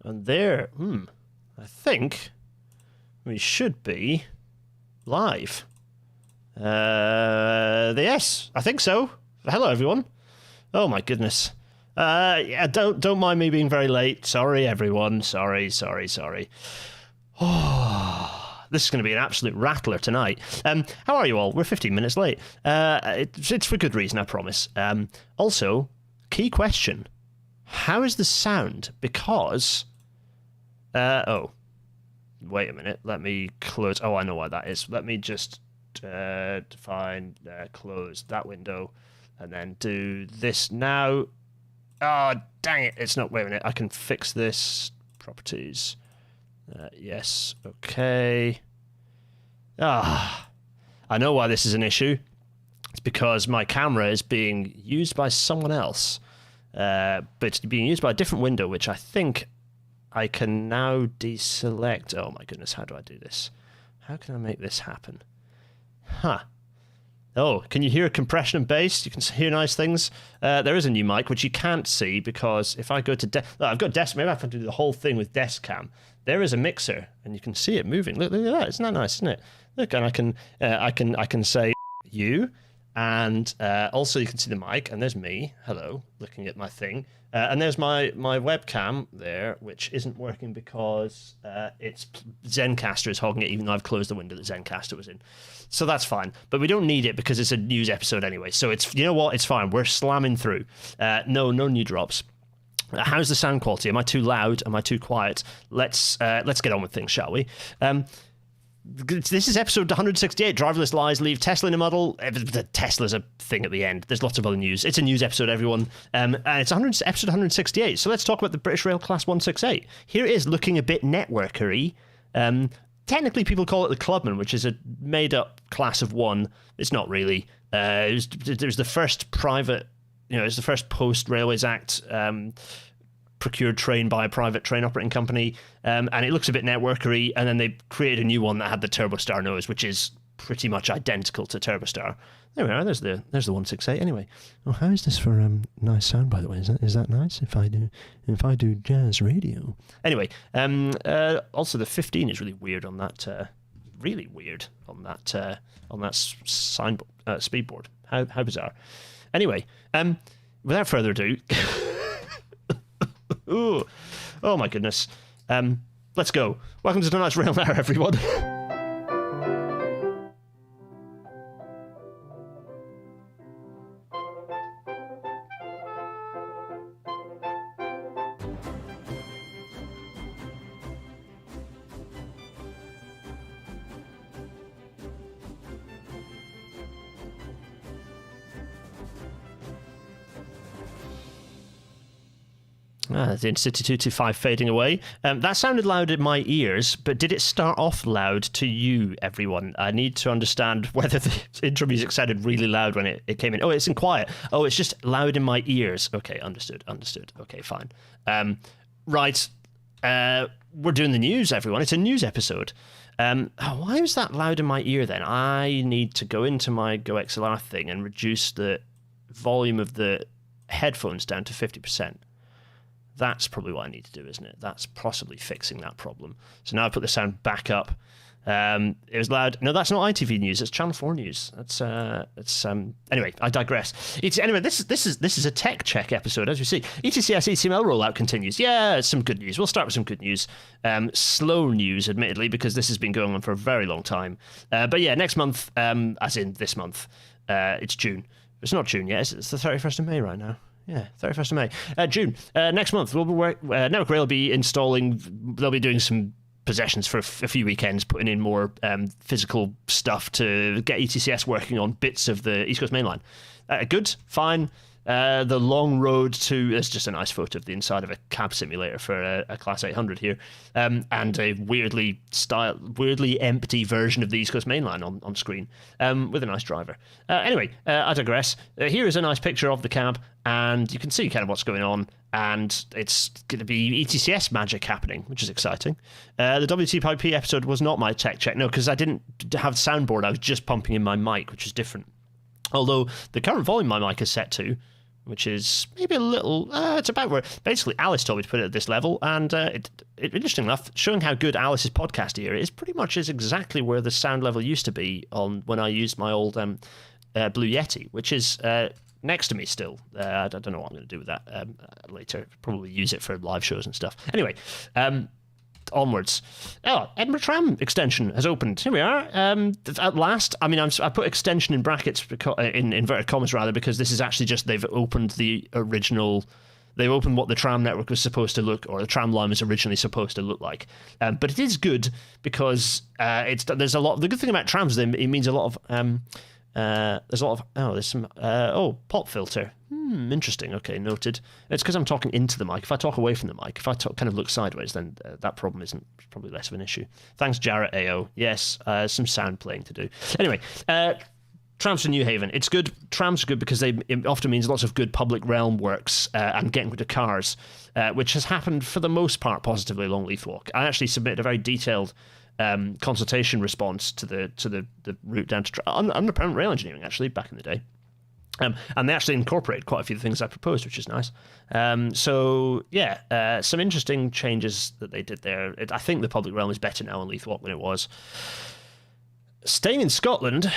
And there, I think we should be live. Yes, I think so. Hello, everyone. Oh my goodness. Yeah, don't mind me being very late. Sorry, everyone. Sorry. Oh, this is going to be an absolute rattler tonight. How are you all? We're 15 minutes late. It's for good reason, I promise. Also, key question. How is the sound? Because... oh. Wait a minute. Let me close... Oh, I know why that is. Let me just define... close that window. And then do this now. Oh, dang it. It's not... Wait a minute. I can fix this. Properties. Yes. Okay. I know why this is an issue. It's because my camera is being used by someone else. But it's being used by a different window, which I think I can now deselect. Oh my goodness, how do I do this? How can I make this happen? Huh. Oh, can you hear compression and bass? You can hear nice things. There is a new mic, which you can't see because if I go to... I've got desk... Maybe I have to do the whole thing with desk cam. There is a mixer, and you can see it moving. Look at that. Isn't that nice, isn't it? Look, and I can say you, and also you can see the mic, and there's me, hello, looking at my thing. And there's my webcam there, which isn't working because it's Zencaster is hogging it, even though I've closed the window that Zencaster was in. So that's fine. But we don't need it because it's a news episode anyway. So it's, you know what? It's fine. We're slamming through. No new drops. How's the sound quality? Am I too loud? Am I too quiet? Let's get on with things, shall we? This is episode 168. Driverless lies leave Tesla in a muddle. Tesla's a thing at the end. There's lots of other news. It's a news episode, everyone. And it's episode 168. So let's talk about the British Rail Class 168. Here it is, looking a bit networkery. Technically, people call it the Clubman, which is a made-up class of one. It's not really. It was the first private... it's the first post-Railways Act procured train by a private train operating company, and it looks a bit networkery, and then they created a new one that had the Turbostar nose, which is pretty much identical to Turbostar. There we are, there's the 168 anyway. Oh, how is this for nice sound, by the way? Is that nice if I do jazz radio? Anyway, also the 15 is really weird on that speedboard. How bizarre. Anyway, without further ado, oh my goodness, let's go. Welcome to tonight's Rail Hour, everyone. The City 225 fading away. That sounded loud in my ears, but did it start off loud to you, everyone? I need to understand whether the intro music sounded really loud when it came in. Oh, it's in quiet. Oh, it's just loud in my ears. Okay, understood. Okay, fine. Right. We're doing the news, everyone. It's a news episode. Why was that loud in my ear then? I need to go into my Go XLR thing and reduce the volume of the headphones down to 50%. That's probably what I need to do, isn't it? That's possibly fixing that problem. So now I put the sound back up. It was loud. No, that's not ITV News. It's Channel 4 News. Anyway, I digress. Anyway, this is a tech check episode, as you see. ETCS ECML rollout continues. Yeah, some good news. We'll start with some good news. Slow news, admittedly, because this has been going on for a very long time. But yeah, next month, as in this month, it's June. It's not June yet. It's the 31st of May right now. Yeah, 31st of May. June. Next month, Network Rail will be installing... They'll be doing some possessions for a few weekends, putting in more physical stuff to get ETCS working on bits of the East Coast Main Line. Good, fine. The long road to... It's just a nice photo of the inside of a cab simulator for a Class 800 here. And a weirdly empty version of the East Coast Main Line on screen with a nice driver. Anyway, I digress. Here is a nice picture of the cab, and you can see kind of what's going on, and it's going to be ETCS magic happening, which is exciting. The WTP episode was not my tech check, no, because I didn't have soundboard. I was just pumping in my mic, which is different. Although the current volume my mic is set to, which is maybe a little. It's about where basically Alice told me to put it at this level, and interesting enough, showing how good Alice's podcast ear is, pretty much is exactly where the sound level used to be on when I used my old Blue Yeti, which is next to me still. I don't know what I'm going to do with that later. Probably use it for live shows and stuff. Anyway. Onwards. Edinburgh Tram extension has opened. Here we are. At last. I mean, I put extension in brackets, in inverted commas rather, because this is actually just they've opened the original. They've opened what the tram network was supposed to look, or the tram line was originally supposed to look like. But it is good because there's a lot. The good thing about trams, it means a lot of. There's a lot of there's some pop filter. Interesting. Okay, noted. It's because I'm talking into the mic. If I talk away from the mic, if I kind of look sideways, then that problem isn't probably less of an issue. Thanks, Jarrett AO. Yes, some sound playing to do. Anyway, trams to New Haven. It's good. Trams are good because it often means lots of good public realm works and getting rid of cars, which has happened for the most part positively along Leith Walk. I actually submitted a very detailed consultation response to the route down to underground rail engineering actually back in the day. And they actually incorporated quite a few things I proposed, which is nice. Some interesting changes that they did there. I think the public realm is better now on Leith Walk than it was. Staying in Scotland,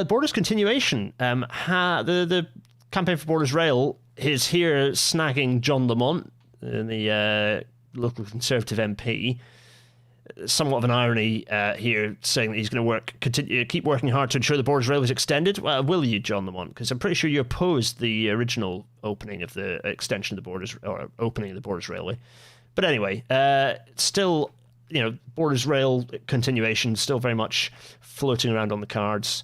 Borders continuation. The campaign for Borders Rail is here snagging John Lamont, the local Conservative MP. Somewhat of an irony here, saying that he's going to keep working hard to ensure the Borders Rail is extended. Well, will you, John Lamont? Because I'm pretty sure you opposed the original opening of the extension of the Borders, or opening of the Borders Railway. But anyway, still, Borders Rail continuation still very much floating around on the cards.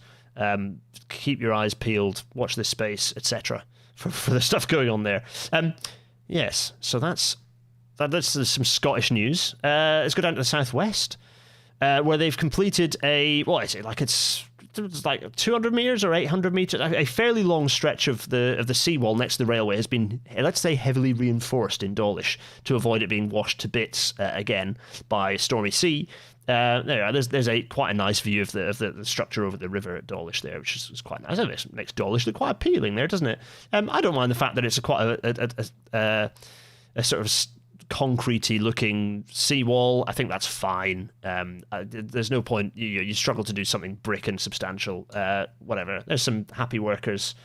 Keep your eyes peeled, watch this space, etc. for the stuff going on there. Yes, so that's some Scottish news. Let's go down to the southwest, where they've completed it's like 200 metres or 800 metres, a fairly long stretch of the seawall next to the railway has been, let's say, heavily reinforced in Dawlish to avoid it being washed to bits again by a stormy sea. There's quite a nice view of the structure over the river at Dawlish there, which is quite nice. It makes Dawlish look quite appealing there, doesn't it? I don't mind the fact that it's quite a sort of concretey looking seawall. I think that's fine. There's no point you struggle to do something brick and substantial. Whatever. There's some happy workers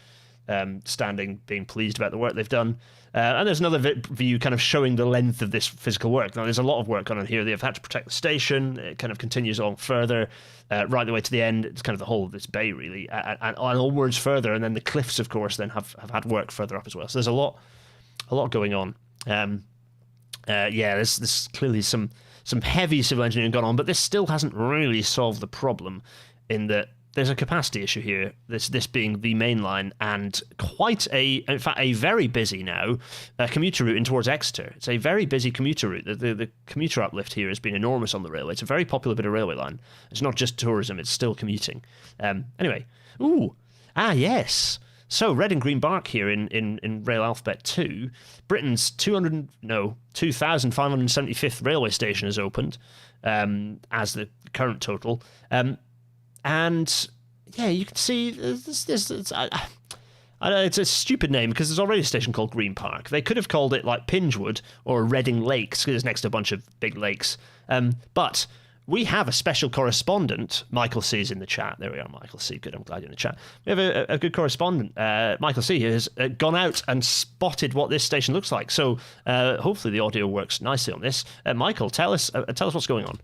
standing, being pleased about the work they've done. And there's another view kind of showing the length of this physical work. Now, there's a lot of work on here. They've had to protect the station. It kind of continues on further, right the way to the end. It's kind of the whole of this bay, really, and onwards further. And then the cliffs, of course, then have had work further up as well. So there's a lot going on. There's clearly some heavy civil engineering gone on, but this still hasn't really solved the problem in that there's a capacity issue here, this being the main line, and in fact, a very busy now commuter route in towards Exeter. It's a very busy commuter route. The commuter uplift here has been enormous on the railway. It's a very popular bit of railway line. It's not just tourism, it's still commuting. Anyway, yes. So, Red and Green Bark here in Rail Alphabet 2, Britain's 2,575th railway station has opened as the current total. You can see it's a stupid name because there's already a station called Green Park. They could have called it like Pingewood or Reading Lakes because it's next to a bunch of big lakes. But we have a special correspondent. Michael C is in the chat. There we are, Michael C. Good, I'm glad you're in the chat. We have a good correspondent. Michael C has gone out and spotted what this station looks like. So hopefully the audio works nicely on this. Michael, tell us what's going on.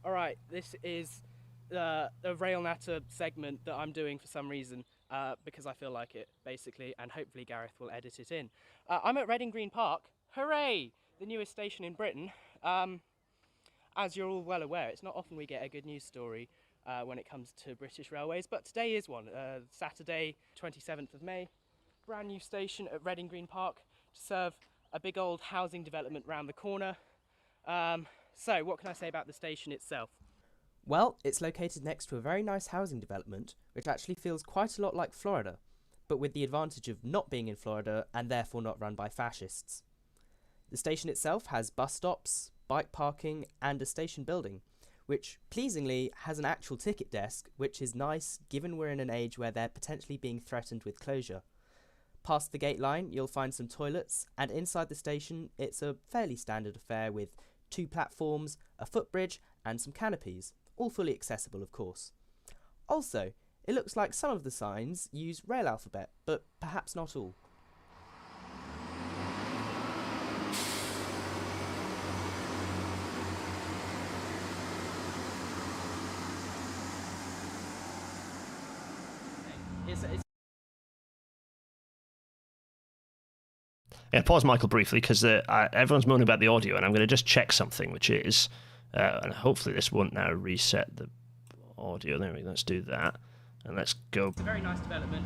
All right, this is the Rail Natter segment that I'm doing for some reason because I feel like it, basically, and hopefully Gareth will edit it in. I'm at Reading Green Park. Hooray! The newest station in Britain. As you're all well aware, it's not often we get a good news story when it comes to British Railways, but today is one. Saturday, 27th of May, brand new station at Reading Green Park to serve a big old housing development round the corner. So what can I say about the station itself? Well, it's located next to a very nice housing development, which actually feels quite a lot like Florida, but with the advantage of not being in Florida and therefore not run by fascists. The station itself has bus stops, bike parking and a station building, which pleasingly has an actual ticket desk, which is nice given we're in an age where they're potentially being threatened with closure. Past the gate line, you'll find some toilets, and inside the station, it's a fairly standard affair with 2 platforms, a footbridge, and some canopies, all fully accessible, of course. Also, it looks like some of the signs use rail alphabet, but perhaps not all. Yeah, pause Michael briefly because everyone's moaning about the audio, and I'm going to just check something, which is, and hopefully this won't now reset the audio. There we go. Let's do that, and let's go. It's a very nice development.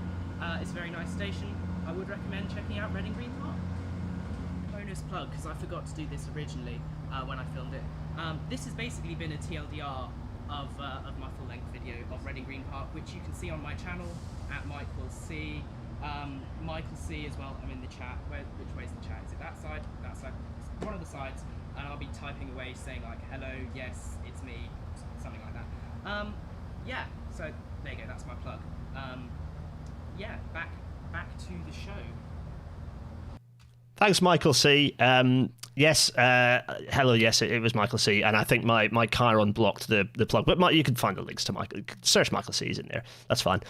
It's a very nice station. I would recommend checking out Reading Green Park. Bonus plug, because I forgot to do this originally when I filmed it. This has basically been a TLDR of my full-length video of Reading Green Park, which you can see on my channel at Michael C. Michael C as well. I'm in the chat. Which way's the chat? Is it that side? That side? One of the sides. And I'll be typing away saying like, hello, yes, it's me, something like that. Yeah, so there you go, that's my plug. Yeah, back to the show. Thanks, Michael C. Yes, hello, yes, it was Michael C. And I think my car unblocked the plug. But you can find the links to Michael. Search Michael C's in there. That's fine.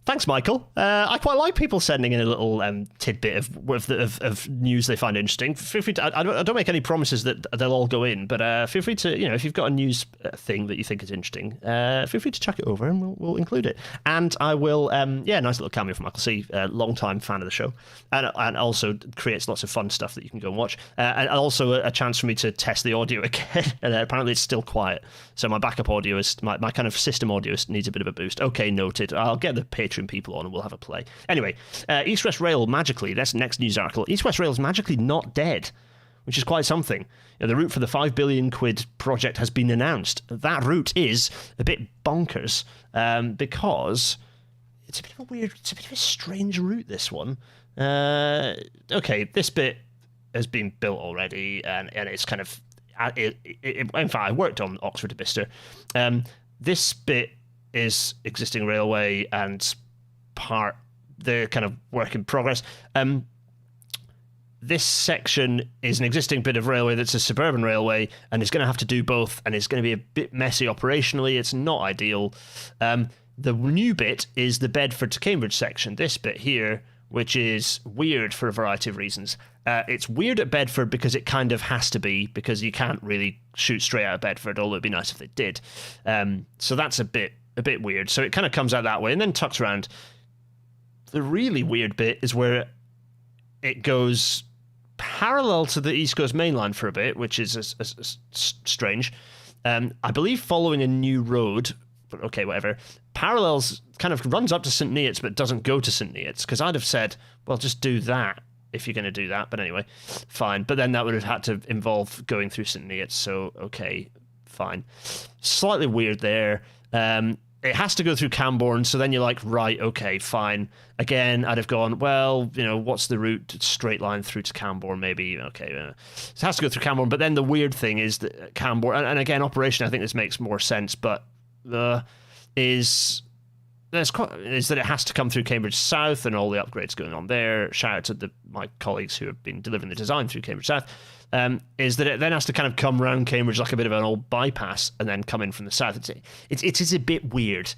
Thanks, Michael. I quite like people sending in a little tidbit of news they find interesting. Feel free to, I don't make any promises that they'll all go in, but feel free to, if you've got a news thing that you think is interesting, feel free to chuck it over and we'll include it. And I will, nice little cameo from Michael C., long-time fan of the show, and also creates lots of fun stuff that you can go and watch. And also a chance for me to test the audio again. And apparently it's still quiet. So my backup audio is, my kind of system audio needs a bit of a boost. Okay, noted. I'll get the Patreon people on and we'll have a play. Anyway, East West Rail magically, that's the next news article. East West Rail is magically not dead, which is quite something. The route for the £5 billion project has been announced. That route is a bit bonkers because it's a bit of a strange route, this one. Okay, this bit has been built already and it's kind of, in fact, I worked on Oxford to Bicester. This bit is existing railway and part the kind of work in progress. This section is an existing bit of railway that's a suburban railway and it's going to have to do both, and it's going to be a bit messy operationally. It's not ideal. The new bit is the Bedford to Cambridge section, this bit here, which is weird for a variety of reasons. It's weird at Bedford because it kind of has to be, because you can't really shoot straight out of Bedford, although it'd be nice if they did. So that's a bit weird. So it kind of comes out that way and then tucks around. The really weird bit is where it goes parallel to the East Coast Main Line for a bit, which is strange. I believe following a new road, but okay, whatever. Parallels kind of runs up to St Neots but doesn't go to St Neots, because I'd have said, well, just do that if you're going to do that. But anyway, fine. But then that would have had to involve going through St Neots, so okay, fine. Slightly weird there. It has to go through Camborne, so then you're like, right, okay, fine. Again, I'd have gone, well, what's the route? Straight line through to Camborne, maybe. Okay, so it has to go through Camborne. But then the weird thing is that Camborne, and again, operation, I think this makes more sense, but is that it has to come through Cambridge South and all the upgrades going on there. Shout out to my colleagues who have been delivering the design through Cambridge South. Is that it then has to kind of come around Cambridge like a bit of an old bypass and then come in from the south. It is a bit weird.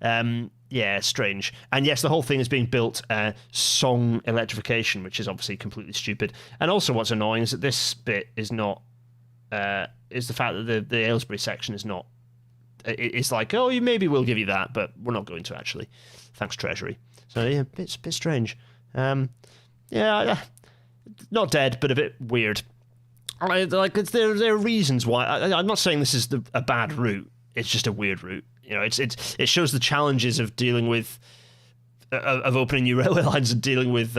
Strange. And yes, the whole thing is being built song electrification, which is obviously completely stupid. And also what's annoying is that this bit is not, is the fact that the Aylesbury section is not, it's like, oh, maybe we'll give you that, but we're not going to actually. Thanks, Treasury. So yeah, bit strange. Not dead, but a bit weird. There are reasons why. I'm not saying this is a bad route. It's just a weird route. It shows the challenges of dealing with of opening new railway lines and dealing with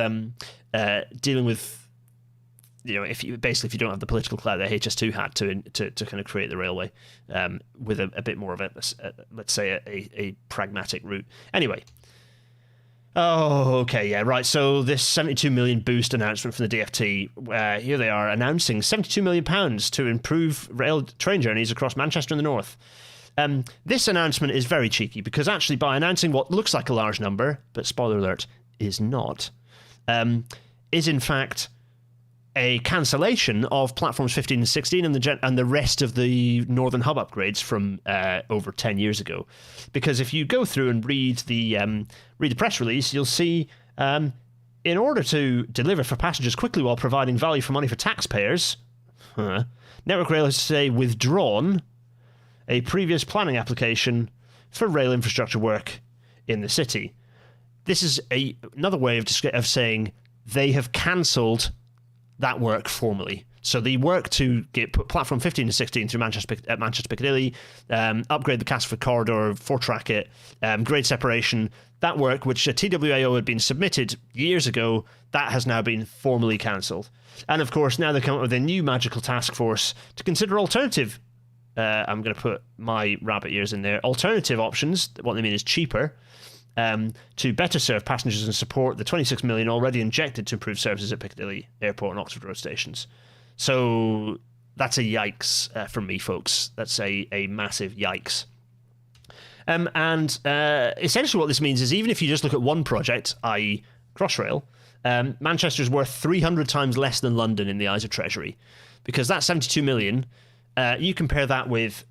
if you don't have the political clout that HS2 had to kind of create the railway with a bit more of let's say a pragmatic route. Anyway. Oh, okay, yeah, right. So this 72 million boost announcement from the DfT, here they are announcing £72 million to improve train journeys across Manchester and the North. This announcement is very cheeky because actually by announcing what looks like a large number, but spoiler alert, is not, is in fact a cancellation of platforms 15 and 16 and the rest of the Northern Hub upgrades from over 10 years ago. Because if you go through and read the press release, you'll see in order to deliver for passengers quickly while providing value for money for taxpayers, Network Rail has today withdrawn a previous planning application for rail infrastructure work in the city. This is another way of saying they have cancelled that work formally. So the work to put platform 15 to 16 through Manchester Piccadilly, upgrade the Castleford corridor, 4-track it, grade separation, that work, which a TWAO had been submitted years ago, that has now been formally cancelled. And of course, now they come up with a new magical task force to consider alternative, I'm going to put my rabbit ears in there, alternative options. What they mean is cheaper, to better serve passengers and support the 26 million already injected to improve services at Piccadilly Airport and Oxford Road stations. So that's a yikes from me, folks. That's a massive yikes. And essentially what this means is even if you just look at one project, i.e. Crossrail, Manchester's worth 300 times less than London in the eyes of Treasury. Because that 72 million, you compare that with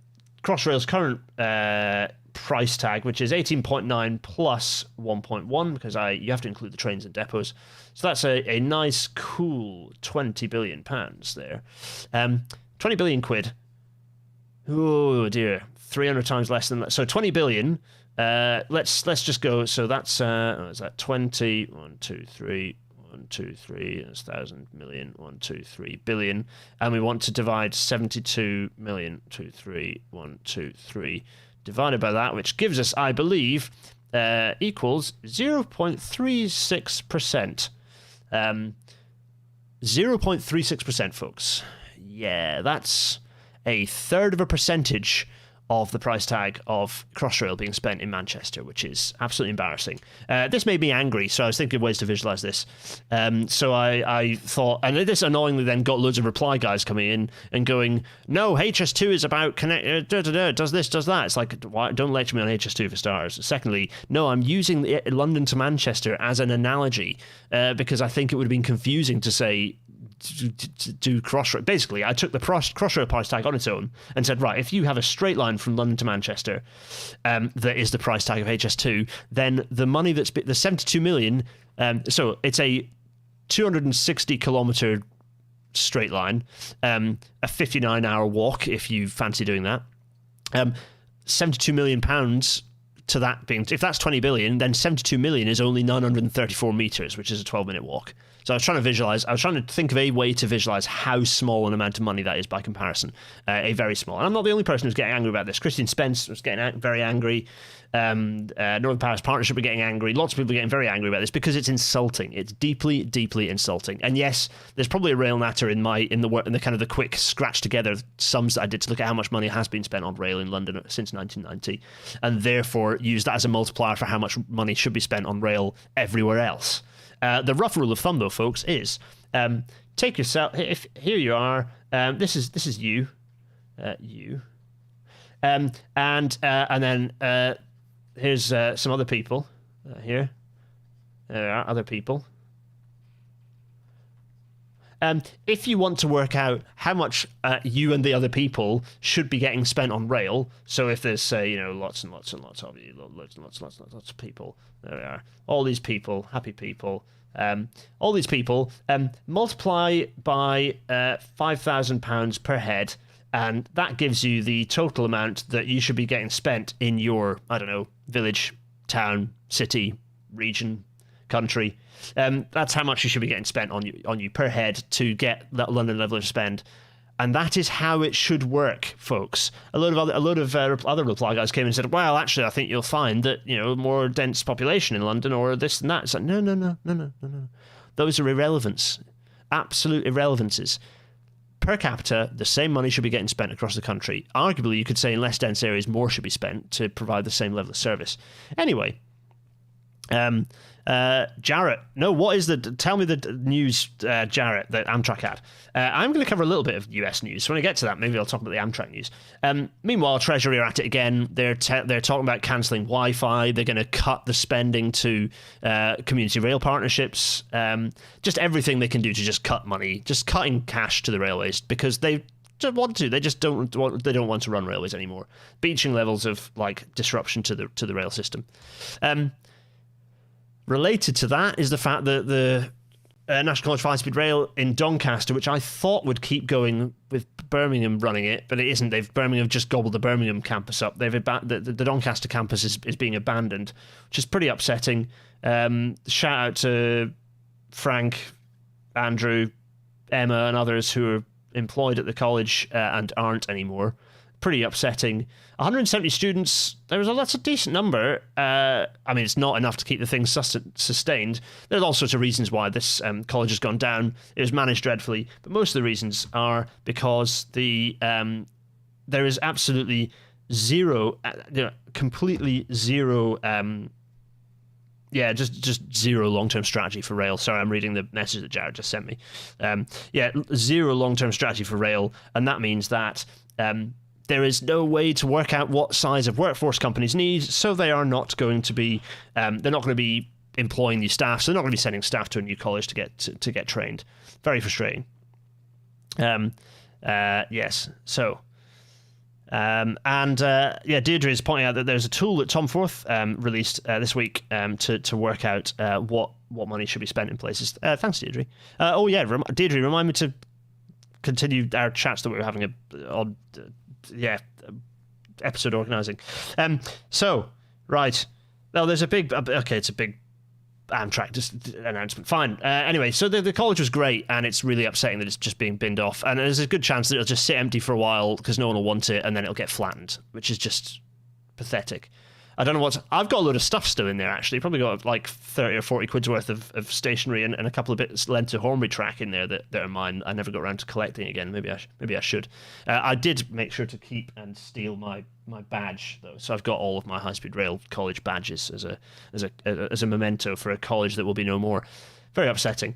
Crossrail's current price tag, which is 18.9 plus 1.1, because you have to include the trains and depots. So that's a nice, cool 20 billion pounds there. 20 billion quid. Oh dear, 300 times less than that. So 20 billion. Let's just go. So that's is that 20? 1, 2, 3. 1, 2, 3. That's 1,000 million. 1, 2, 3 billion. And we want to divide 72 million. 2, 3. 1, 2, 3. Divided by that, which gives us, I believe, equals 0.36%. 0.36%, folks. Yeah, that's a third of a percentage of the price tag of Crossrail being spent in Manchester, which is absolutely embarrassing. This made me angry, so I was thinking of ways to visualise this. So I thought, and this annoyingly then got loads of reply guys coming in and going, no, HS2 is about does this, does that. It's like, why, don't lecture me on HS2 for starters. Secondly, no, I'm using London to Manchester as an analogy because I think it would have been confusing to say, do Crossrail. Basically, I took the Crossrail price tag on its own and said, right, if you have a straight line from London to Manchester that is the price tag of HS2, then the money that's the 72 million, so it's a 260 kilometre straight line, a 59-hour walk if you fancy doing that, 72 million pounds to that being, if that's 20 billion, then 72 million is only 934 metres, which is a 12-minute walk. So I was trying to think of a way to visualise how small an amount of money that is by comparison. A very small. And I'm not the only person who's getting angry about this. Christian Spence was getting very angry. Northern Paris Partnership were getting angry. Lots of people are getting very angry about this because it's insulting. It's deeply, deeply insulting. And yes, there's probably a rail natter in the kind of the quick scratch together sums that I did to look at how much money has been spent on rail in London since 1990, and therefore use that as a multiplier for how much money should be spent on rail everywhere else. The rough rule of thumb, though, folks, is take yourself. If here you are, this is you, and then here's some other people here. There are other people. If you want to work out how much you and the other people should be getting spent on rail, so if there's, say, lots and lots and lots of you, lots and lots of people, there we are, all these people, happy people, all these people, multiply by £5,000 per head, and that gives you the total amount that you should be getting spent in your, I don't know, village, town, city, region, country. That's how much you should be getting spent on you per head to get that London level of spend, and that is how it should work, folks. A lot of other reply guys came and said, "Well, actually, I think you'll find that more dense population in London or this and that." It's like no. Those are irrelevance, absolute irrelevances. Per capita, the same money should be getting spent across the country. Arguably, you could say in less dense areas, more should be spent to provide the same level of service. Anyway. Jarrett, no, what is tell me the news, Jarrett, that Amtrak had. I'm going to cover a little bit of US news. So when I get to that, maybe I'll talk about the Amtrak news. Meanwhile, Treasury are at it again. They're talking about cancelling Wi-Fi. They're going to cut the spending to community rail partnerships. Just everything they can do to just cut money, just cutting cash to the railways because they just want to. They just don't want. They don't want to run railways anymore. Beaching levels of like disruption to the rail system. Related to that is the fact that the National College for High Speed Rail in Doncaster, which I thought would keep going with Birmingham running it, but it isn't. Birmingham just gobbled the Birmingham campus up. The Doncaster campus is being abandoned, which is pretty upsetting. Shout out to Frank, Andrew, Emma, and others who are employed at the college and aren't anymore. Pretty upsetting. 170 students, that's a decent number. I mean, it's not enough to keep the thing sustained. There's all sorts of reasons why this college has gone down. It was managed dreadfully, but most of the reasons are because there is absolutely zero, completely zero, just zero long-term strategy for rail. Sorry, I'm reading the message that Jared just sent me. Zero long-term strategy for rail, and that means that there is no way to work out what size of workforce companies need, so they are not going to be they're not going to be employing new staff, so they're not going to be sending staff to a new college to get trained. Very frustrating. Yes. So Deirdre is pointing out that there's a tool that Tom Forth released this week to work out what money should be spent in places. Thanks, Deirdre. Deirdre, remind me to continue our chats that we were having on episode organising. Right. Well, there's a big... it's a big Amtrak announcement. Fine. Anyway, so the college was great, and it's really upsetting that it's just being binned off. And there's a good chance that it'll just sit empty for a while because no one will want it, and then it'll get flattened, which is just pathetic. I don't know I've got a load of stuff still in there, actually. Probably got like 30 or 40 quid's worth of stationery and a couple of bits lent to Hornby track in there that are mine. I never got around to collecting again. Maybe I should. I did make sure to keep and steal my badge, though. So I've got all of my high-speed rail college badges as a memento for a college that will be no more. Very upsetting.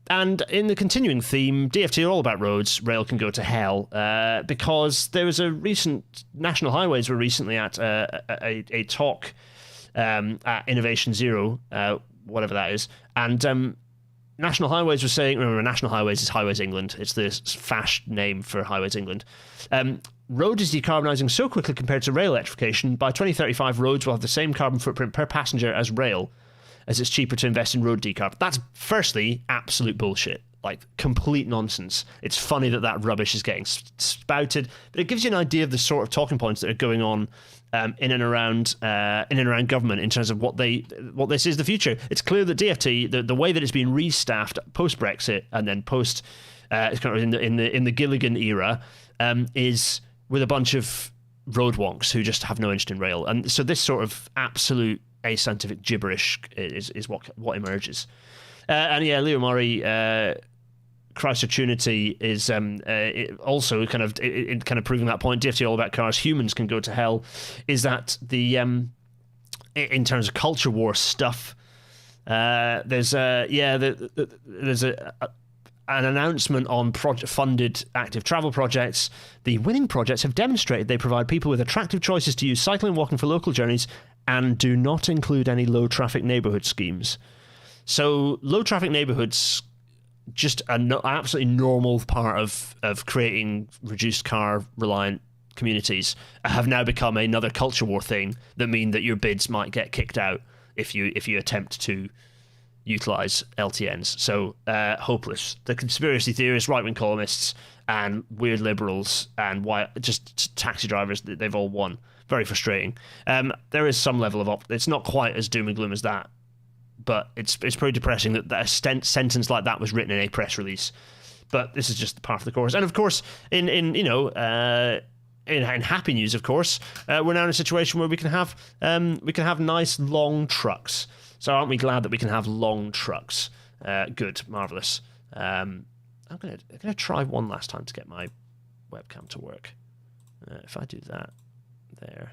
And in the continuing theme, DFT are all about roads. Rail can go to hell because there was a recent... National Highways were recently at a talk at Innovation Zero, whatever that is. And National Highways was saying... Remember, National Highways is Highways England. It's the fash name for Highways England. Road is decarbonising so quickly compared to rail electrification. By 2035, roads will have the same carbon footprint per passenger as rail, as it's cheaper to invest in road decarb. That's, firstly, absolute bullshit. Like, complete nonsense. It's funny that rubbish is getting spouted, but it gives you an idea of the sort of talking points that are going on in and around government in terms of what they see as the future. It's clear that DFT, the way that it's been restaffed post Brexit and then post it's kind of in the Gilligan era, is with a bunch of road wonks who just have no interest in rail. And so this sort of absolute ascientific gibberish is what emerges. Leo Murray, Christ Opportunity is also kind of proving that point. DFT all about cars, humans can go to hell. Is that the in terms of culture war stuff? There's an announcement on funded active travel projects. The winning projects have demonstrated they provide people with attractive choices to use cycling and walking for local journeys and do not include any low-traffic neighbourhood schemes. So low-traffic neighbourhoods, just an absolutely normal part of creating reduced car-reliant communities, have now become another culture war thing that mean that your bids might get kicked out if you attempt to utilise LTNs. So hopeless. The conspiracy theorists, right-wing columnists, and weird liberals, and just taxi drivers, they've all won. Very frustrating. There is some level of it's not quite as doom and gloom as that, but it's pretty depressing that a sentence like that was written in a press release. But this is just part of the course. And of course, in happy news, of course, we're now in a situation where we can have nice long trucks. So aren't we glad that we can have long trucks? Good, marvelous. I'm gonna try one last time to get my webcam to work. If I do that, there.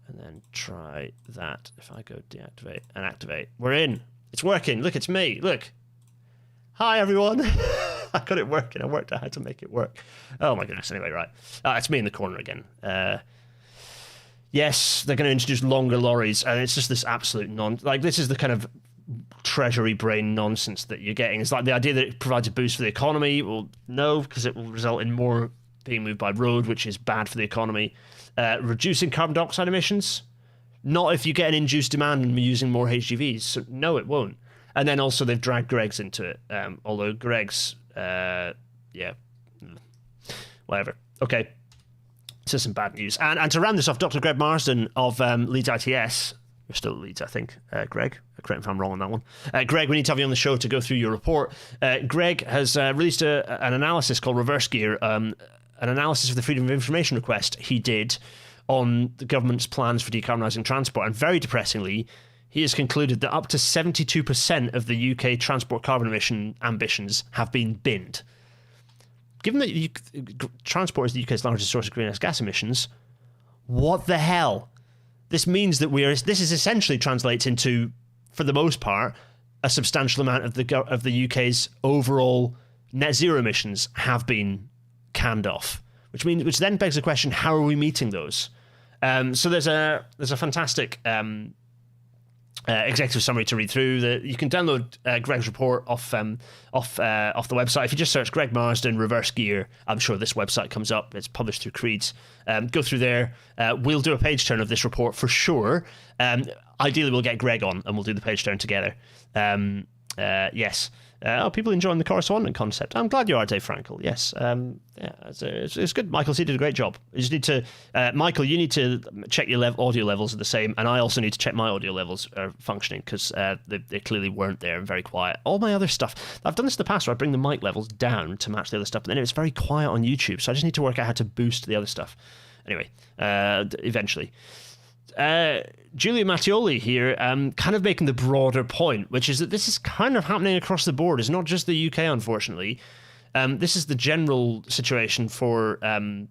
And then try that. If I go deactivate and activate, we're in. It's working. Look, it's me. Look. Hi, everyone. I got it working. I worked out how to make it work. Oh, my goodness. Anyway, right. It's me in the corner again. Yes, they're going to introduce longer lorries, and it's just this absolute this is the kind of treasury brain nonsense that you're getting. It's like the idea that it provides a boost for the economy. Well, no, because it will result in more being moved by road, which is bad for the economy. Reducing carbon dioxide emissions? Not if you get an induced demand and using more HGVs. So no, it won't. And then also they've dragged Greg's into it. Although Greg's, whatever. Okay. So some bad news. And to round this off, Dr. Greg Marsden of Leeds ITS, you're still at Leeds, I think, Greg. Correct me if I'm wrong on that one. Greg, we need to have you on the show to go through your report. Greg has released an analysis called Reverse Gear, an analysis of the Freedom of Information request he did on the government's plans for decarbonising transport. And very depressingly, he has concluded that up to 72% of the UK transport carbon emission ambitions have been binned. Given that transport is the UK's largest source of greenhouse gas emissions, what the hell? This means that this is essentially translates into, for the most part, a substantial amount of the UK's overall net zero emissions have been canned off, which then begs the question: how are we meeting those? So there's a fantastic executive summary to read through. You can download Greg's report off the website. If you just search Greg Marsden Reverse Gear, I'm sure this website comes up. It's published through Creeds. Go through there. We'll do a page turn of this report for sure. Ideally, we'll get Greg on and we'll do the page turn together. Yes. People enjoying the correspondent concept. I'm glad you are, Dave Frankel. Yes. It's good. Michael C did a great job. You just need to, Michael, you need to check your audio levels are the same, and I also need to check my audio levels are functioning, because they clearly weren't there and very quiet. All my other stuff, I've done this in the past where I bring the mic levels down to match the other stuff, but then it's very quiet on YouTube, so I just need to work out how to boost the other stuff. Anyway, eventually. Julia Mattioli here, kind of making the broader point, which is that this is kind of happening across the board. It's not just the UK, unfortunately. This is the general situation for, you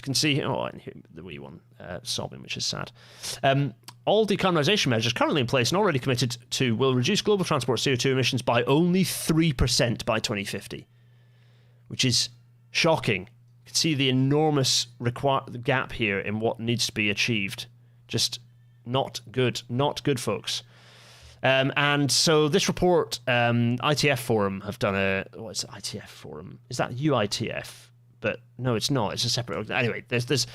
can see, and here, the wee one sobbing, which is sad. All decarbonisation measures currently in place and already committed to will reduce global transport CO2 emissions by only 3% by 2050, which is shocking. You can see the enormous gap here in what needs to be achieved. Just not good, folks. And so this report, ITF Forum have done what is it, ITF Forum? Is that UITF? But no, it's not. It's a separate. Anyway, they've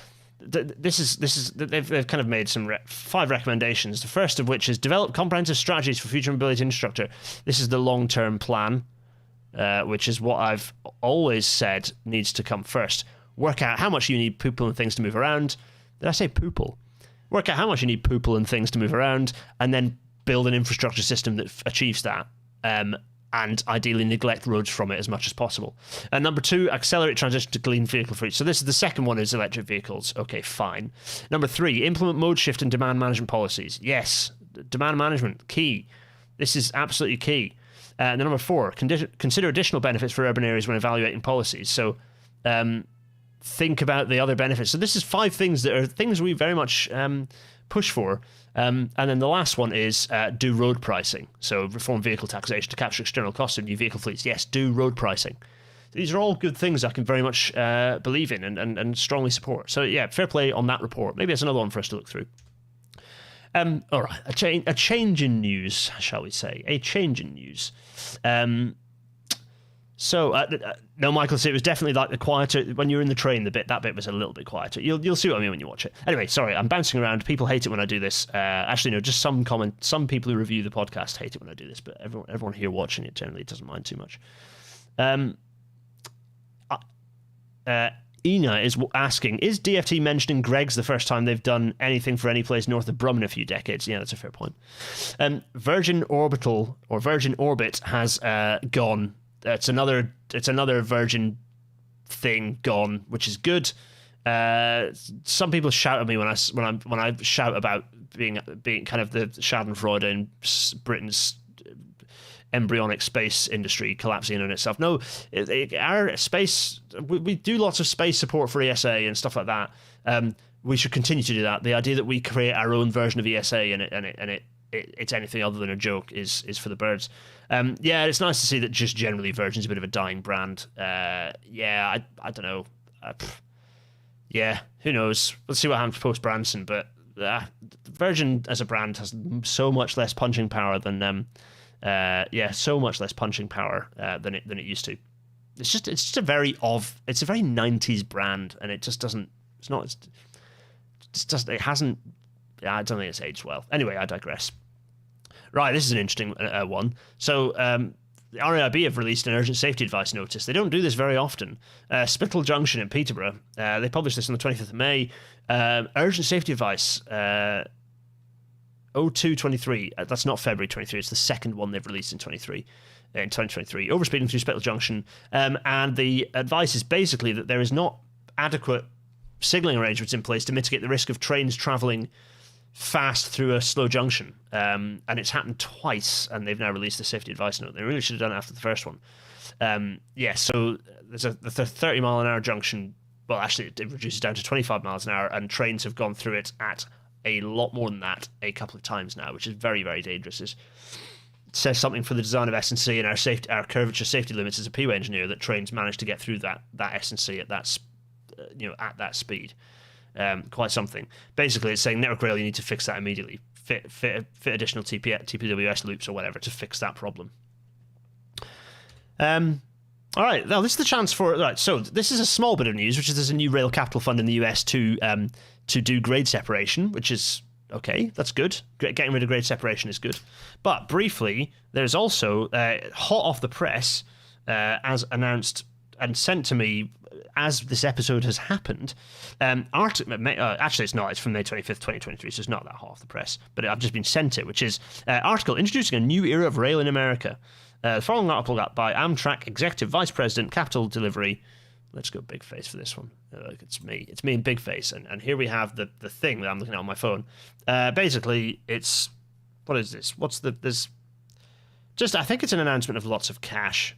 kind of made some 5 recommendations. The first of which is develop comprehensive strategies for future mobility infrastructure. This is the long-term plan, which is what I've always said needs to come first. Work out how much you need people and things to move around. Did I say poople? Work out how much you need poople and things to move around, and then build an infrastructure system that achieves that, and ideally neglect roads from it as much as possible. And number 2, accelerate transition to clean vehicle fleet. So this is the second one, is electric vehicles. Okay, fine. Number 3, implement mode shift and demand management policies. Yes, demand management, key. This is absolutely key. And number 4, consider additional benefits for urban areas when evaluating policies. So think about the other benefits. So this is 5 things that are things we very much push for. And then the last one is do road pricing. So reform vehicle taxation to capture external costs of new vehicle fleets. Yes, do road pricing. These are all good things I can very much believe in and strongly support. So yeah, fair play on that report. Maybe that's another one for us to look through. All right, a change in news, shall we say? A change in news. No, Michael, it was definitely like the quieter when you're in the train. That bit was a little bit quieter. You'll see what I mean when you watch it. Anyway, sorry, I'm bouncing around. People hate it when I do this. Actually, no, just some people who review the podcast hate it when I do this, but everyone here watching it generally doesn't mind too much. Ina is asking, is DFT mentioning Greg's the first time they've done anything for any place north of Brum in a few decades? Yeah, that's a fair point. Virgin Orbit has gone. It's another Virgin thing gone, which is good. Some people shout at me when I shout about being kind of the Schadenfreude in Britain's embryonic space industry collapsing on itself. No, our space, we do lots of space support for ESA and stuff like that. we should continue to do that. The idea that we create our own version of ESA and it's anything other than a joke is for the birds. Yeah, it's nice to see that just generally Virgin's a bit of a dying brand. Yeah, I don't know. Yeah, who knows? Let's see what happens post Branson. But Virgin as a brand has so much less punching power than so much less punching power than it used to. It's just a very 90s brand, and it just doesn't. It hasn't. I don't think it's aged well. Anyway, I digress. Right, this is an interesting one. So, the RAIB have released an urgent safety advice notice. They don't do this very often. Spittal Junction in Peterborough, they published this on the 25th of May. Urgent safety advice, 0223. That's not February 23. It's the second one they've released in 2023. Overspeeding through Spittal Junction. And the advice is basically that there is not adequate signalling arrangements in place to mitigate the risk of trains travelling fast through a slow junction, and it's happened twice, and they've now released a safety advice note. They really should have done it after the first one. So there's a 30 mile an hour junction. Well, actually, it reduces down to 25 miles an hour, and trains have gone through it at a lot more than that a couple of times now, which is very, very dangerous. It says something for the design of S&C and our curvature safety limits as a PW engineer that trains manage to get through that S&C at that at that speed. Quite something. Basically, it's saying Network Rail, you need to fix that immediately. Fit additional TPWS loops or whatever to fix that problem. All right, now this is the chance for... Right, so this is a small bit of news, which is there's a new rail capital fund in the US to do grade separation, which is okay. That's good. Getting rid of grade separation is good. But briefly, there's also, hot off the press, as announced and sent to me as this episode has happened, actually it's not, it's from May 25th, 2023, so it's not that hot off the press, but I've just been sent it, which is article introducing a new era of rail in America. The following article got by Amtrak Executive Vice President, Capital Delivery. Let's go big face for this one. It's me in big face, and here we have the thing that I'm looking at on my phone. Basically, it's, what is this? I think it's an announcement of lots of cash.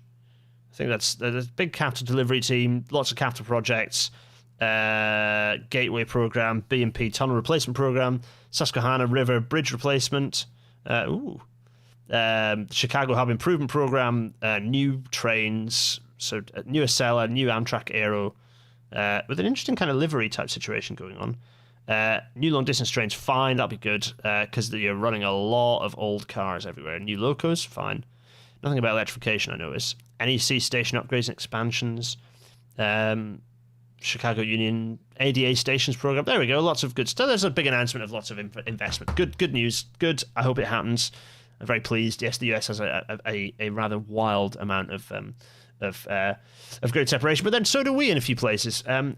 I think that's the big capital delivery team, lots of capital projects, Gateway program, B&P tunnel replacement program, Susquehanna River bridge replacement, Chicago Hub improvement program, new trains, so new Acela, new Amtrak Aero, with an interesting kind of livery type situation going on. New long distance trains, fine, that'll be good, because you're running a lot of old cars everywhere. New locos, fine. Nothing about electrification, I notice. NEC station upgrades and expansions. Chicago Union ADA stations program. There we go. Lots of good stuff. There's a big announcement of lots of investment. Good news. Good. I hope it happens. I'm very pleased. Yes, the US has a rather wild amount of grade separation, but then so do we in a few places. Here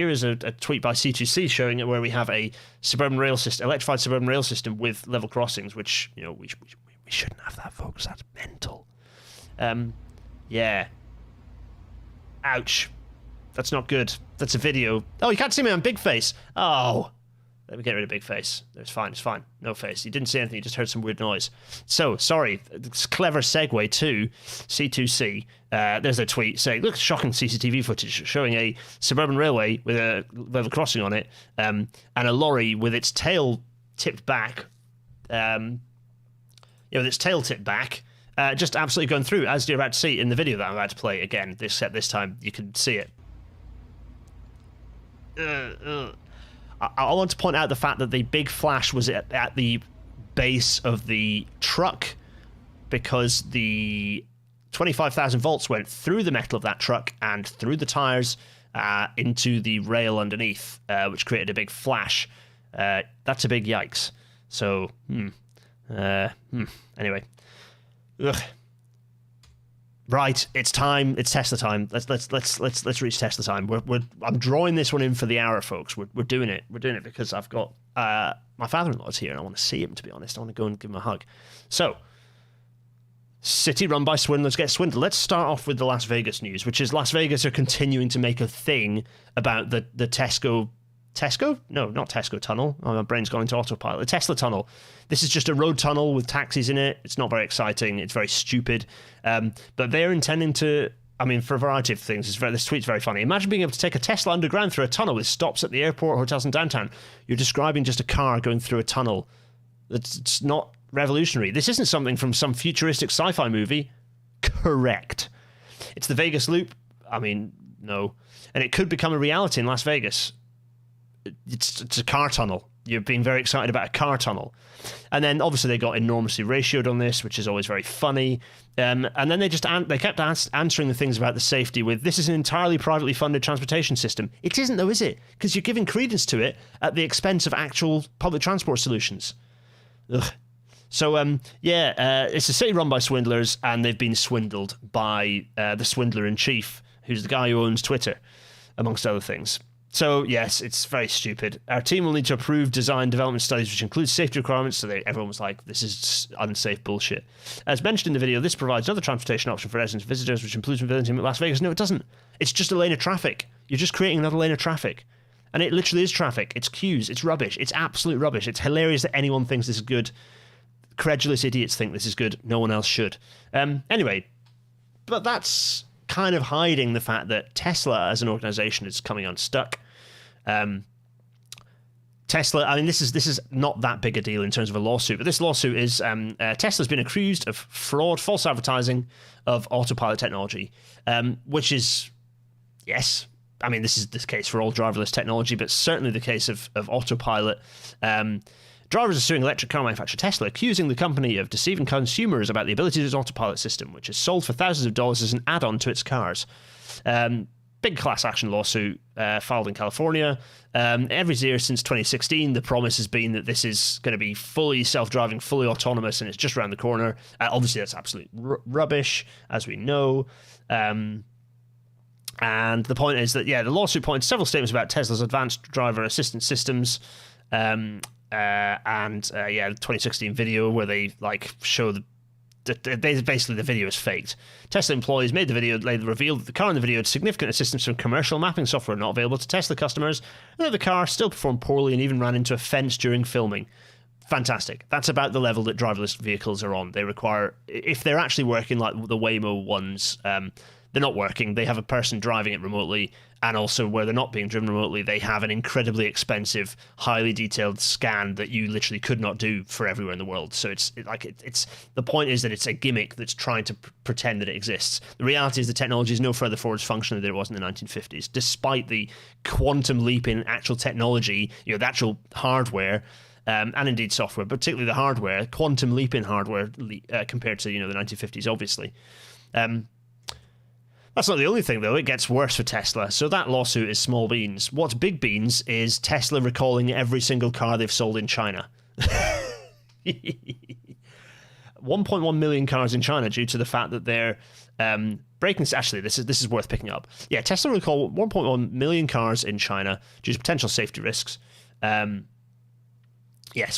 is a tweet by C2C showing it where we have a suburban rail system, electrified suburban rail system with level crossings, which we shouldn't have that, folks. That's mental. Ouch. That's not good. That's a video. Oh, you can't see me on Big Face. Oh. Let me get rid of Big Face. It's fine. No face. You didn't see anything. You just heard some weird noise. So, sorry. It's a clever segue to C2C. There's a tweet saying, look, shocking CCTV footage showing a suburban railway with a level crossing on it, and a lorry with its tail tipped back. With its tail tipped back, just absolutely going through, as you're about to see in the video that I'm about to play. Again, this time you can see it. I want to point out the fact that the big flash was at the base of the truck, because the 25,000 volts went through the metal of that truck and through the tires into the rail underneath, which created a big flash. That's a big yikes. So, anyway. Ugh. Right, it's time. It's Tesla time. Let's reach Tesla time. I'm drawing this one in for the hour, folks. We're doing it. We're doing it because I've got my father-in-law's here, and I want to see him. To be honest, I want to go and give him a hug. So, city run by swindlers get swindled. Let's start off with the Las Vegas news, which is Las Vegas are continuing to make a thing about the Tesco. Tesco? No, not Tesco tunnel. Oh, my brain's gone into autopilot. The Tesla tunnel. This is just a road tunnel with taxis in it. It's not very exciting. It's very stupid. But they're intending to I mean, for a variety of things. This tweet's very funny. Imagine being able to take a Tesla underground through a tunnel with stops at the airport, hotels in downtown. You're describing just a car going through a tunnel. It's not revolutionary. This isn't something from some futuristic sci-fi movie. Correct. It's the Vegas loop. I mean, no. And it could become a reality in Las Vegas. It's a car tunnel. You're being very excited about a car tunnel. And then obviously they got enormously ratioed on this, which is always very funny. And then they kept answering the things about the safety with, this is an entirely privately funded transportation system. It isn't though, is it? Because you're giving credence to it at the expense of actual public transport solutions. Ugh. So, it's a city run by swindlers, and they've been swindled by the swindler in chief, who's the guy who owns Twitter, amongst other things. So, yes, it's very stupid. Our team will need to approve design development studies, which include safety requirements, so everyone was like, this is unsafe bullshit. As mentioned in the video, this provides another transportation option for residents and visitors, which includes mobility in Las Vegas. No, it doesn't. It's just a lane of traffic. You're just creating another lane of traffic. And it literally is traffic. It's queues. It's rubbish. It's absolute rubbish. It's hilarious that anyone thinks this is good. Credulous idiots think this is good. No one else should. Anyway, but that's kind of hiding the fact that Tesla as an organization is coming unstuck. Tesla, I mean, this is not that big a deal in terms of a lawsuit, but this lawsuit is Tesla's been accused of fraud, false advertising of autopilot technology, which is, yes, I mean, this is the case for all driverless technology, but certainly the case of autopilot. Drivers are suing electric car manufacturer Tesla, accusing the company of deceiving consumers about the ability of its autopilot system, which is sold for thousands of dollars as an add-on to its cars. Big class action lawsuit filed in California. Every year since 2016, the promise has been that this is going to be fully self-driving, fully autonomous, and it's just around the corner. Obviously, that's absolute rubbish, as we know. And the point is that, the lawsuit points to several statements about Tesla's advanced driver assistance systems, the 2016 video where they show basically the video is faked. Tesla employees made the video later revealed that the car in the video had significant assistance from commercial mapping software not available to Tesla customers, and that the car still performed poorly and even ran into a fence during filming. Fantastic. That's about the level that driverless vehicles are on. They require, if they're actually working like the Waymo ones, they're not working. They have a person driving it remotely, and also where they're not being driven remotely, they have an incredibly expensive, highly detailed scan that you literally could not do for everywhere in the world. So it's the point is that it's a gimmick that's trying to pretend that it exists. The reality is the technology is no further forwards functionally than it was in the 1950s, despite the quantum leap in actual technology, the actual hardware. And indeed software, but particularly the hardware, quantum leap in hardware compared to the 1950s, obviously. That's not the only thing, though. It gets worse for Tesla. So that lawsuit is small beans. What's big beans is Tesla recalling every single car they've sold in China. 1.1 million cars in China due to the fact that they're breaking. Actually, this is worth picking up. Yeah, Tesla recalled 1.1 million cars in China due to potential safety risks. Yes,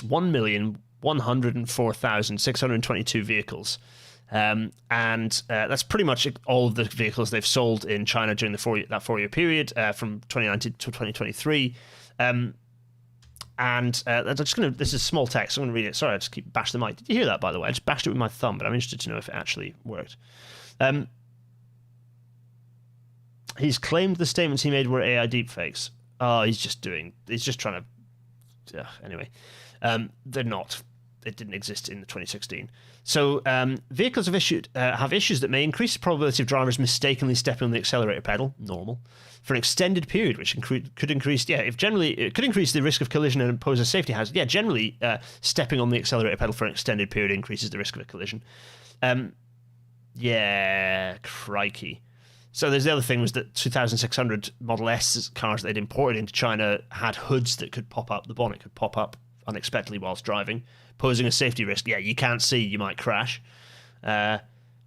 1,104,622 vehicles. And that's pretty much all of the vehicles they've sold in China during that 4-year period from 2019 to 2023. I'm just this is small text. I'm going to read it. Sorry, I just keep bashing the mic. Did you hear that, by the way? I just bashed it with my thumb, but I'm interested to know if it actually worked. He's claimed the statements he made were AI deepfakes. Oh, he's just trying to... anyway, they're not. It didn't exist in 2016. So vehicles have issues that may increase the probability of drivers mistakenly stepping on the accelerator pedal, normal, for an extended period, which could increase, it could increase the risk of collision and pose a safety hazard. Yeah, generally, stepping on the accelerator pedal for an extended period increases the risk of a collision. Crikey. So there's the other thing was that 2,600 Model S cars that they'd imported into China had hoods that could pop up. The bonnet could pop up unexpectedly whilst driving, posing a safety risk. Yeah, you can't see, you might crash.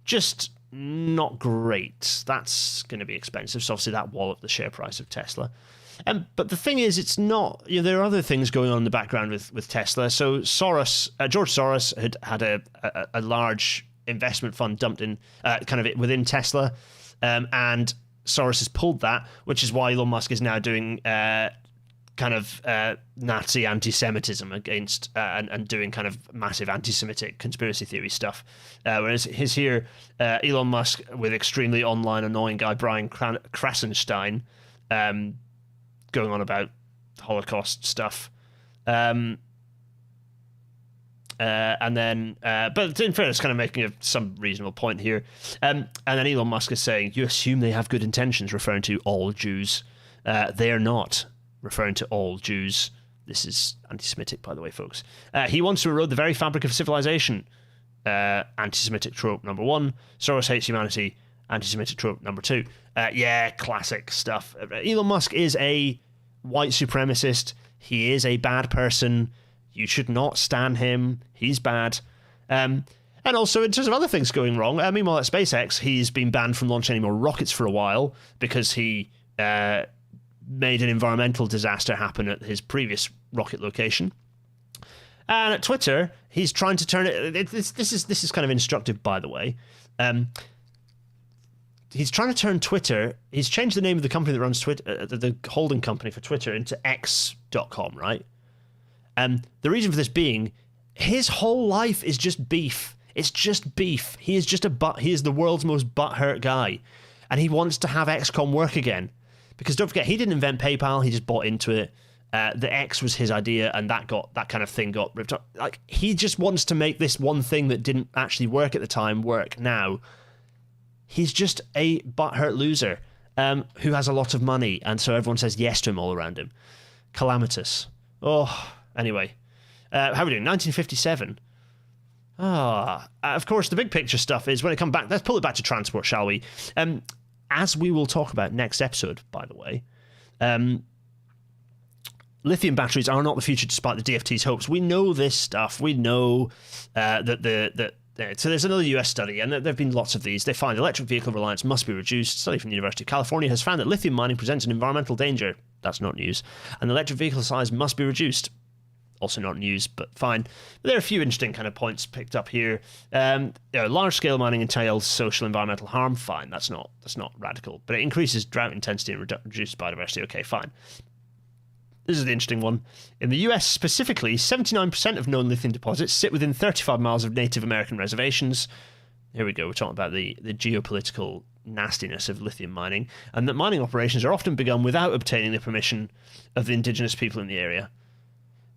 Just not great. That's going to be expensive. So obviously that walloped the share price of Tesla. But the thing is, it's not. There are other things going on in the background with Tesla. So George Soros had a large investment fund dumped in within Tesla, and Soros has pulled that, which is why Elon Musk is now doing kind of Nazi anti-Semitism against and doing kind of massive anti-Semitic conspiracy theory stuff. Whereas his here, Elon Musk with extremely online annoying guy Brian Krasenstein going on about Holocaust stuff. And then, but in fairness, kind of making some reasonable point here. And then Elon Musk is saying, you assume they have good intentions, referring to all Jews. They are not, referring to all Jews. This is anti-Semitic, by the way, folks. He wants to erode the very fabric of civilization. Anti-Semitic trope number 1. Soros hates humanity. Anti-Semitic trope number 2. Yeah, classic stuff. Elon Musk is a white supremacist. He is a bad person. You should not stan him. He's bad. And also, in terms of other things going wrong, meanwhile at SpaceX, he's been banned from launching any more rockets for a while because he made an environmental disaster happen at his previous rocket location. And at Twitter, he's trying to turn it... This is kind of instructive, by the way. He's trying to turn Twitter... He's changed the name of the company that runs Twitter, the holding company for Twitter, into X.com, right? The reason for this being, his whole life is just beef. It's just beef. He is just he is the world's most butthurt guy. And he wants to have XCOM work again. Because don't forget, he didn't invent PayPal, he just bought into it. The X was his idea, and that kind of thing got ripped up. Like, he just wants to make this one thing that didn't actually work at the time work now. He's just a butthurt loser who has a lot of money, and so everyone says yes to him all around him. Calamitous. Oh, anyway. How are we doing? 1957. Of course, the big picture stuff is when it comes back, let's pull it back to transport, shall we? As we will talk about next episode, by the way, lithium batteries are not the future despite the DFT's hopes. We know this stuff. We know that so there's another US study, and there have been lots of these. They find electric vehicle reliance must be reduced. A study from the University of California has found that lithium mining presents an environmental danger. That's not news. And the electric vehicle size must be reduced. Also not news, but fine. But there are a few interesting kind of points picked up here. Large-scale mining entails social environmental harm. Fine, that's not radical. But it increases drought intensity and reduces biodiversity. Okay, fine. This is the interesting one. In the US specifically, 79% of known lithium deposits sit within 35 miles of Native American reservations. Here we go. We're talking about the geopolitical nastiness of lithium mining, and that mining operations are often begun without obtaining the permission of the indigenous people in the area.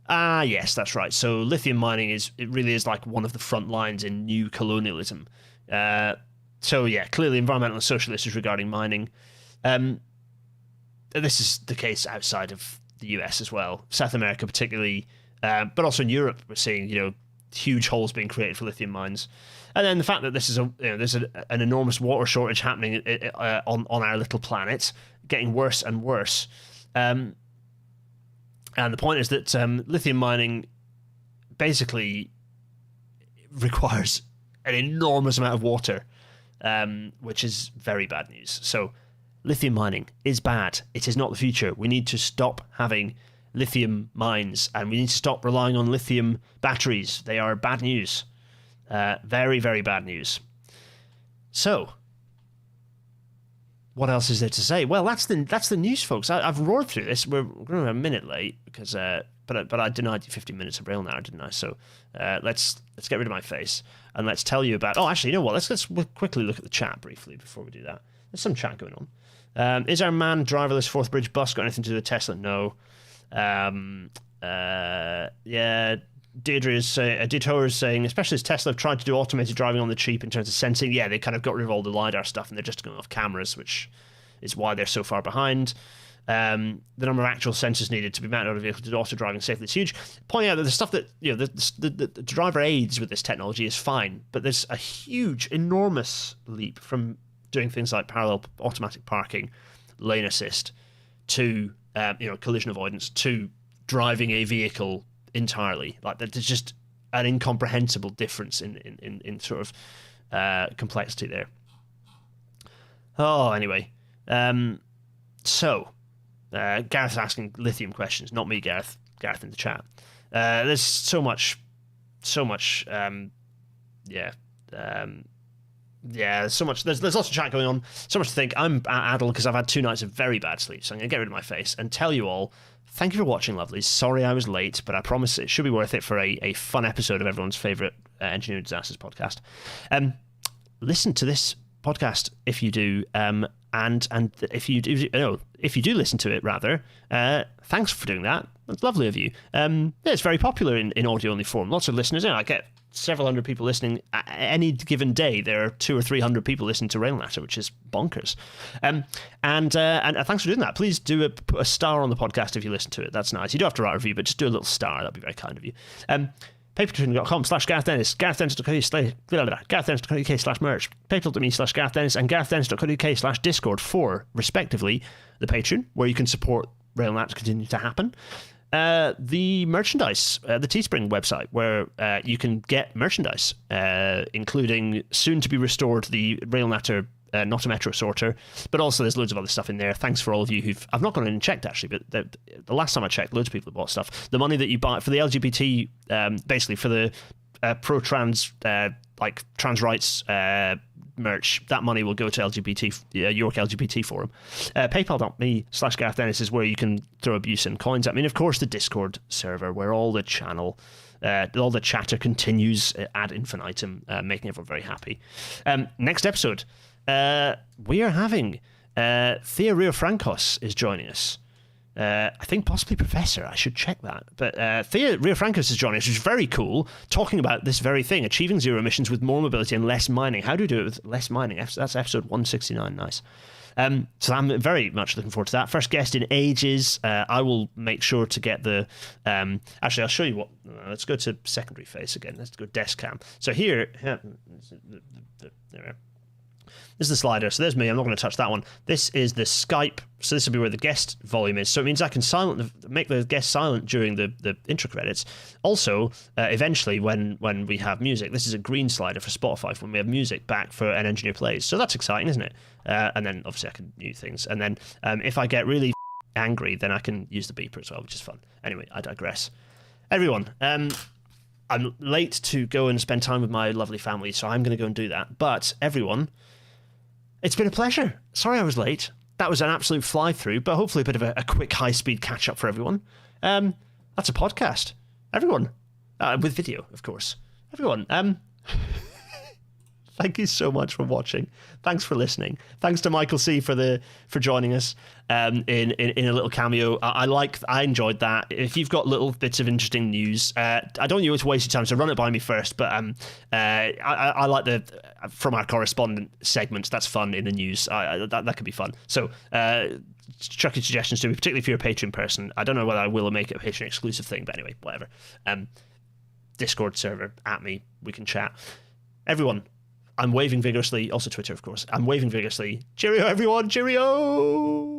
Yes, that's right. So lithium mining really is like one of the front lines in new colonialism. So yeah, clearly environmental and social issues regarding mining. This is the case outside of the US as well, South America particularly, but also in Europe. We're seeing huge holes being created for lithium mines, and then the fact that this is there's an enormous water shortage happening on our little planet, getting worse and worse. And the point is that lithium mining basically requires an enormous amount of water, which is very bad news. So lithium mining is bad. It is not the future. We need to stop having lithium mines, and we need to stop relying on lithium batteries. They are bad news. Very, very bad news. So, what else is there to say? Well, that's the news, folks. I've roared through this. We're going a minute late because, but I denied you 15 minutes of rail now, didn't I? So let's get rid of my face and let's tell you about. Oh, actually, you know what? Let's quickly look at the chat briefly before we do that. There's some chat going on. Is our man driverless Forth Bridge bus got anything to do with Tesla? No. Yeah. Deirdre is saying, especially as Tesla have tried to do automated driving on the cheap in terms of sensing. Yeah, they kind of got rid of all the LiDAR stuff and they're just going off cameras, which is why they're so far behind. The number of actual sensors needed to be mounted on a vehicle to do auto driving safely is huge. Pointing out that the stuff that, the driver aids with this technology is fine, but there's a huge, enormous leap from doing things like parallel automatic parking, lane assist, to collision avoidance, to driving a vehicle entirely. Like, there's just an incomprehensible difference in sort of complexity there. Oh, anyway. So, Gareth's asking lithium questions, not me, Gareth. Gareth in the chat. There's so much Yeah, there's so much. There's lots of chat going on. So much to think. I'm addled because I've had 2 nights of very bad sleep, so I'm going to get rid of my face and tell you all, thank you for watching, lovelies. Sorry I was late, but I promise it should be worth it for a fun episode of everyone's favourite Engineering Disasters podcast. Listen to this podcast if you do, and if you do listen to it, rather, thanks for doing that. That's lovely of you. Yeah, it's very popular in audio-only form. Lots of listeners. I get several hundred people listening at any given day. There are 200 or 300 people listening to Railnatter, which is bonkers. And thanks for doing that. Please do put a star on the podcast if you listen to it. That's nice. You don't have to write a review, but just do a little star. That'd be very kind of you. Patreon.com/GarethDennis, GarethDennis.co.uk/merch, PayPal.me/GarethDennis, and GarethDennis.co.uk/Discord for, respectively, the Patreon, where you can support Railnatter to continue to happen. The merchandise, the Teespring website, where you can get merchandise, including soon-to-be-restored the Railnatter Not a Metro sorter, but also there's loads of other stuff in there. Thanks for all of you who've... I've not gone in and checked, actually, but the last time I checked, loads of people have bought stuff. The money that you buy for the LGBT, basically for the pro-trans, trans rights merch, that money will go to York LGBT Forum. PayPal.me/GarethDennis is where you can throw abuse and coins at me. And of course, the Discord server, where all the chatter continues ad infinitum, making everyone very happy. Next episode, we are having Thea Riofrancos is joining us. I think possibly Professor. I should check that. But Thea Riofrancos is joining us, which is very cool, talking about this very thing, achieving zero emissions with more mobility and less mining. How do we do it with less mining? That's episode 169. Nice. So I'm very much looking forward to that. First guest in ages. I will make sure to get the... actually, I'll show you what... let's go to secondary face again. Let's go desk cam. So here... there we are. This is the slider. So there's me. I'm not going to touch that one. This is the Skype. So this will be where the guest volume is. So it means I can make the guest silent during the intro credits. Also, eventually, when we have music, this is a green slider for Spotify when we have music back for An Engineer Plays. So that's exciting, isn't it? And then obviously I can mute things. And then if I get really angry, then I can use the beeper as well, which is fun. Anyway, I digress. Everyone, I'm late to go and spend time with my lovely family, so I'm going to go and do that. But everyone... it's been a pleasure. Sorry I was late. That was an absolute fly-through, but hopefully a bit of a quick, high-speed catch-up for everyone. That's a podcast. Everyone. With video, of course. Everyone. Thank you so much for watching. Thanks for listening. Thanks to Michael C for joining us in a little cameo. I enjoyed that. If you've got little bits of interesting news, I don't want you to waste your time, so run it by me first. But I like the from our correspondent segments. That's fun in the news. That could be fun. So chuck your suggestions to me, particularly if you're a Patreon person. I don't know whether I will make it a Patreon exclusive thing, but anyway, whatever. Discord server at me. We can chat. Everyone. I'm waving vigorously. Also Twitter, of course. I'm waving vigorously. Cheerio, everyone. Cheerio.